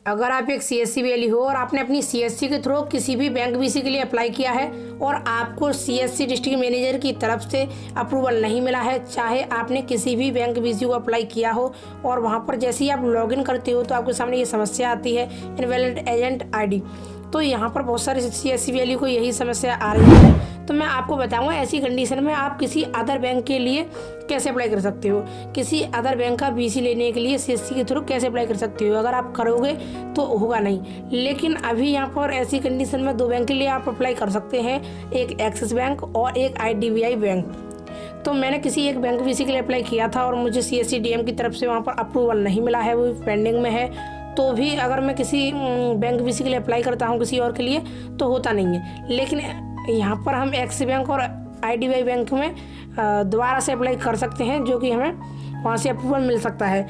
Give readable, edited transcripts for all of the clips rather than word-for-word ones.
अगर आप एक सीएससी वाली हो और आपने अपनी सीएससी के थ्रू किसी भी बैंक बीसी के लिए अप्लाई किया है और आपको सीएससी डिस्ट्रिक्ट मैनेजर की तरफ से अप्रूवल नहीं मिला है, चाहे आपने किसी भी बैंक बीसी को अप्लाई किया हो और वहां पर जैसे ही आप लॉगिन करते हो तो आपके सामने ये समस्या आती है इनवैलिड एजेंट आईडी। तो यहाँ पर बहुत सारे सीएससी वाली को यही समस्या आ रही है। तो मैं आपको बताऊंगा ऐसी कंडीशन में आप किसी अदर बैंक के लिए कैसे अप्लाई कर सकते हो, किसी अदर बैंक का बीसी लेने के लिए सीएससी के थ्रू कैसे अप्लाई कर सकते हो। अगर आप करोगे तो होगा नहीं, लेकिन अभी यहाँ पर ऐसी कंडीशन में 2 बैंक के लिए आप अप्लाई कर सकते हैं, एक एक्सिस बैंक और एक IDBI बैंक। तो मैंने किसी एक बैंक बीसी के लिए अप्लाई किया था और मुझे CSC DM की तरफ से वहाँ पर अप्रूवल नहीं मिला है, वो पेंडिंग में है। तो भी अगर मैं किसी बैंक बीसी के लिए अप्लाई करता हूँ किसी और के लिए तो होता नहीं है, लेकिन यहाँ पर हम एक्सिस बैंक और IDBI बैंक में दोबारा से अप्लाई कर सकते हैं, जो कि हमें वहाँ से अप्रूवल मिल सकता है।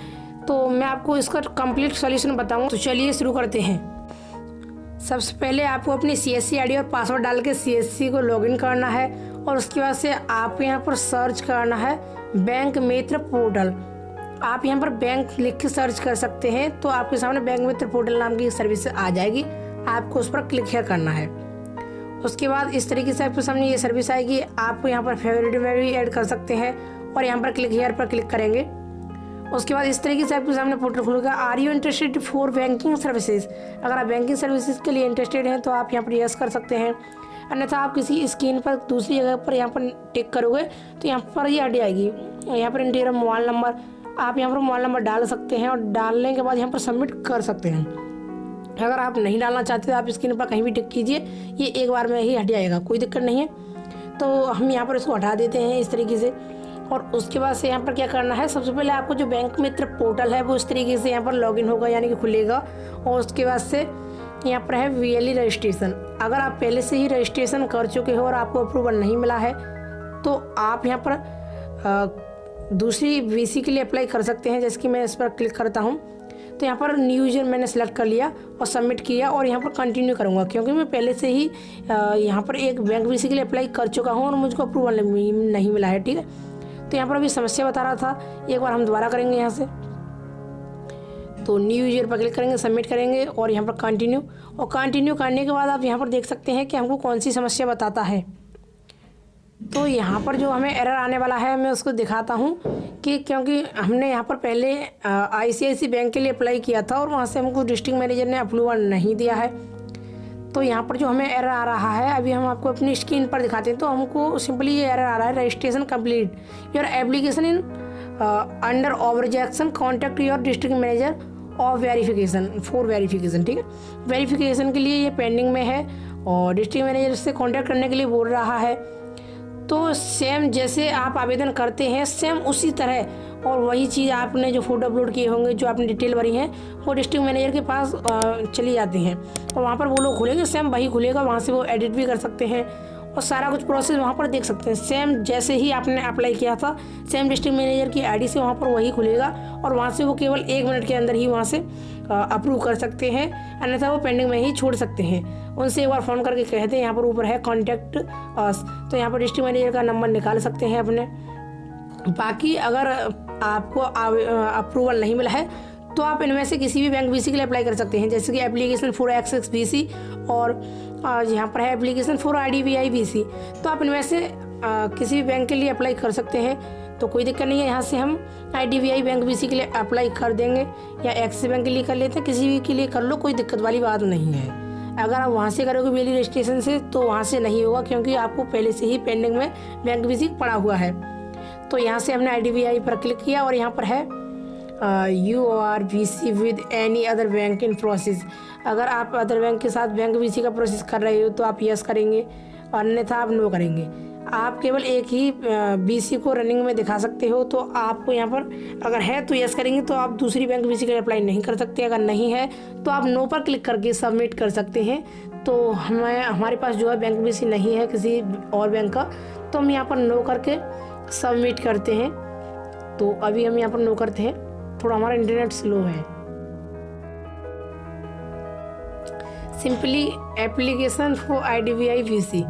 तो मैं आपको इसका कंप्लीट सॉल्यूशन बताऊँगा। तो चलिए शुरू करते हैं। सबसे पहले आपको अपनी CSC ID और पासवर्ड डाल के CSC को लॉगिन करना है और उसके बाद से आप यहाँ पर सर्च करना है बैंक मित्र पोर्टल। आप यहाँ पर बैंक लिख के सर्च कर सकते हैं तो आपके सामने बैंक मित्र पोर्टल नाम की सर्विस आ जाएगी, आपको उस पर क्लिक करना है। उसके बाद इस तरीके से आपके सामने ये सर्विस आएगी, आपको यहाँ पर फेवरेट में भी ऐड कर सकते हैं और यहाँ पर क्लिक हियर पर क्लिक करेंगे। उसके बाद इस तरीके से आपके सामने पोर्टल खुलेगा। Are you interested for banking services, अगर आप बैंकिंग सर्विसेज के लिए इंटरेस्टेड हैं तो आप यहाँ पर यस कर सकते हैं, अन्यथा आप किसी स्क्रीन पर दूसरी जगह पर यहाँ पर टिक करोगे तो यहाँ पर ये हट जाएगी। यहाँ पर इंटीरियर मोबाइल नंबर, आप यहाँ पर मोबाइल नंबर डाल सकते हैं और डालने के बाद यहाँ पर सबमिट कर सकते हैं। अगर आप नहीं डालना चाहते तो आप स्क्रीन पर कहीं भी टिक कीजिए, ये एक बार में ही हट जाएगा, कोई दिक्कत नहीं है। तो हम यहाँ पर इसको हटा देते हैं इस तरीके से। और उसके बाद से यहाँ पर क्या करना है, सबसे पहले आपको जो बैंक मित्र पोर्टल है वो इस तरीके से यहाँ पर लॉगिन होगा, यानी कि खुलेगा। और उसके बाद से यहाँ पर है VLE रजिस्ट्रेशन। अगर आप पहले से ही रजिस्ट्रेशन कर चुके हो और आपको अप्रूवल नहीं मिला है तो आप यहाँ पर दूसरी बीसी के लिए अप्लाई कर सकते हैं। जैसे कि मैं इस पर क्लिक करता हूँ तो यहाँ पर न्यू यूजर मैंने सेलेक्ट कर लिया और सबमिट किया और यहाँ पर कंटिन्यू करूँगा, क्योंकि मैं पहले से ही यहाँ पर एक बैंक बीसी के लिए अप्लाई कर चुका हूँ और मुझको अप्रूवल नहीं मिला है। ठीक है, तो यहाँ पर अभी समस्या बता रहा था, एक बार हम दोबारा करेंगे यहाँ से। तो न्यू यूजर पर क्लिक करेंगे, सबमिट करेंगे और यहाँ पर कंटिन्यू। और कंटिन्यू करने के बाद आप यहाँ पर देख सकते हैं कि हमको कौन सी समस्या बताता है। तो यहाँ पर जो हमें एरर आने वाला है मैं उसको दिखाता हूँ कि क्योंकि हमने यहाँ पर पहले ICICI बैंक के लिए अप्लाई किया था और वहाँ से हमको डिस्ट्रिक्ट मैनेजर ने अप्रूवल नहीं दिया है। तो यहाँ पर जो हमें एरर आ रहा है अभी हम आपको अपनी स्क्रीन पर दिखाते हैं। तो हमको सिंपली ये एरर आ रहा है, registration complete your application in under objection contact your district manager of verification for verification. ठीक है, वेरिफिकेशन के लिए ये पेंडिंग में है और डिस्ट्रिक्ट मैनेजर से कॉन्टैक्ट करने के लिए बोल रहा है। तो सेम जैसे आप आवेदन करते हैं सेम उसी तरह और वही चीज़ आपने जो फोटो अपलोड किए होंगे, जो आपने डिटेल भरी है, वो डिस्ट्रिक्ट मैनेजर के पास चली जाती हैं और वहाँ पर वो लोग खुलेंगे, सेम वही खुलेगा। वहाँ से वो एडिट भी कर सकते हैं और सारा कुछ प्रोसेस वहाँ पर देख सकते हैं। सेम जैसे ही आपने अप्लाई किया था सेम डिस्ट्रिक्ट मैनेजर की ID से वहाँ पर वही खुलेगा और वहाँ से वो केवल 1 मिनट के अंदर ही वहाँ से अप्रूव कर सकते हैं, अन्यथा वो पेंडिंग में ही छोड़ सकते हैं। उनसे एक बार फ़ोन करके कहते हैं, यहाँ पर ऊपर है कॉन्टैक्ट अस, तो यहाँ पर डिस्ट्रिक्ट मैनेजर का नंबर निकाल सकते हैं अपने। बाकी अगर आपको अप्रूवल नहीं मिला है तो आप इनमें से किसी भी बैंक बीसी के लिए अप्लाई कर सकते हैं, जैसे कि एप्लीकेशन फॉर एक्सिस बीसी और यहाँ पर है एप्लीकेशन फॉर IDBI बीसी। तो आप इनमें से किसी भी बैंक के लिए अप्लाई कर सकते हैं, तो कोई दिक्कत नहीं है। यहाँ से हम IDBI बैंक बीसी के लिए अप्लाई कर देंगे या एक्सिस बैंक के लिए कर लेते हैं, किसी भी के लिए कर लो, कोई दिक्कत वाली बात नहीं है। अगर आप वहाँ से करोगे VLE रजिस्ट्रेशन से तो वहाँ से नहीं होगा, क्योंकि आपको पहले से ही पेंडिंग में बैंक बीसी पड़ा हुआ है। तो यहाँ से हमने IDBI पर क्लिक किया और यहाँ पर है you are BC with any other bank in process. अगर आप अदर बैंक के साथ बैंक BC का प्रोसेस कर रहे हो तो आप यस करेंगे, अन्यथा आप नो करेंगे। आप केवल एक ही BC को रनिंग में दिखा सकते हो, तो आपको यहाँ पर अगर है तो यस करेंगे, तो आप दूसरी बैंक BC के लिए अप्लाई नहीं कर सकते। अगर नहीं है तो आप नो पर क्लिक करके सबमिट कर सकते हैं। तो हमारे पास जो है बैंक BC नहीं है किसी और बैंक का, तो हम यहाँ पर नो करके सबमिट करते हैं। तो अभी हम यहाँ पर नो करते हैं, थोड़ा हमारा इंटरनेट स्लो है। Simply application for IDBI BC,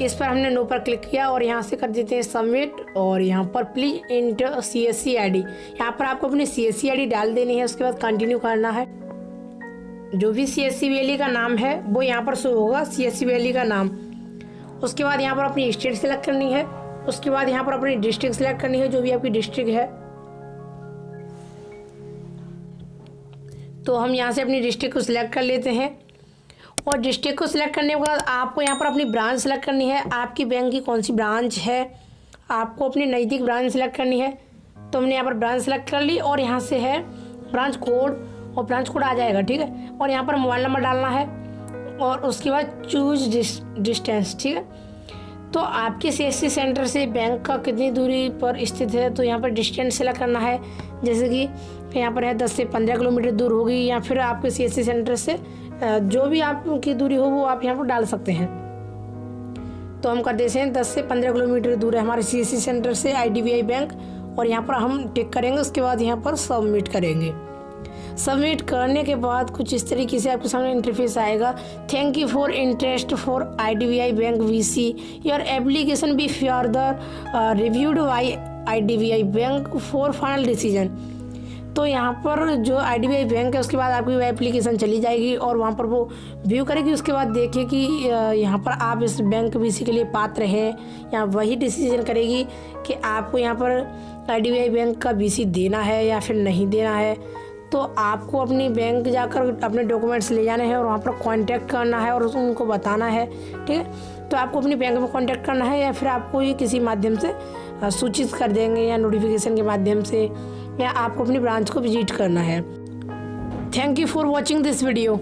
इस पर हमने नो पर क्लिक किया और यहाँ से कर देते हैं सबमिट। और यहाँ पर प्लीज इंटर CSC ID, यहाँ पर आपको अपनी CSC ID डाल देनी है, उसके बाद कंटिन्यू करना है। जो भी CSC वैली का नाम है वो यहाँ पर शो होगा, CSC वैली का नाम। उसके बाद यहाँ पर अपनी स्टेट सेलेक्ट करनी है। उसके बाद यहाँ पर अपनी डिस्ट्रिक्ट सेलेक्ट करनी है, जो भी आपकी डिस्ट्रिक्ट है। तो हम यहाँ से अपनी डिस्ट्रिक्ट को सिलेक्ट कर लेते हैं और डिस्ट्रिक्ट को सिलेक्ट करने के बाद आपको यहाँ पर अपनी ब्रांच सेलेक्ट करनी है। आपकी बैंक की कौन सी ब्रांच है, आपको अपनी नज़दीक ब्रांच सेलेक्ट करनी है। तो हमने यहाँ पर ब्रांच सेलेक्ट कर ली और यहाँ से है ब्रांच कोड, और ब्रांच कोड आ जाएगा, ठीक है। और यहाँ पर मोबाइल नंबर डालना है और उसके बाद चूज डिस्टेंस, ठीक है। तो आपके CSC सेंटर से बैंक का कितनी दूरी पर स्थित है, तो यहाँ पर डिस्टेंस सेलेक्ट करना है। जैसे कि यहाँ पर है 10 से 15 किलोमीटर दूर होगी, या फिर आपके CSC सेंटर से जो भी आपकी दूरी हो वो आप यहाँ पर डाल सकते हैं। तो हम कर देते हैं 10 से 15 किलोमीटर दूर है हमारे CSC सेंटर से IDBI बैंक, और यहाँ पर हम टिक करेंगे। उसके बाद यहाँ पर सबमिट करेंगे। सबमिट करने के बाद कुछ इस तरीके से आपके सामने इंटरफेस आएगा। Thank you for interest for IDBI bank VC, your application be further reviewed by IDBI bank for final decision. तो यहाँ पर जो IDBI बैंक है उसके बाद आपकी वो एप्लीकेशन चली जाएगी और वहाँ पर वो व्यू करेगी। उसके बाद देखिए कि यहाँ पर आप इस बैंक VC के लिए पात्र हैं, या वही डिसीजन करेगी कि आपको यहाँ पर IDBI बैंक का VC देना है या फिर नहीं देना है। तो आपको अपनी बैंक जाकर अपने डॉक्यूमेंट्स ले जाने हैं और वहाँ पर कांटेक्ट करना है और उनको बताना है, ठीक है। तो आपको अपनी बैंक में कांटेक्ट करना है, या फिर आपको ये किसी माध्यम से सूचित कर देंगे, या नोटिफिकेशन के माध्यम से, या आपको अपनी ब्रांच को विजिट करना है। Thank you for watching this video.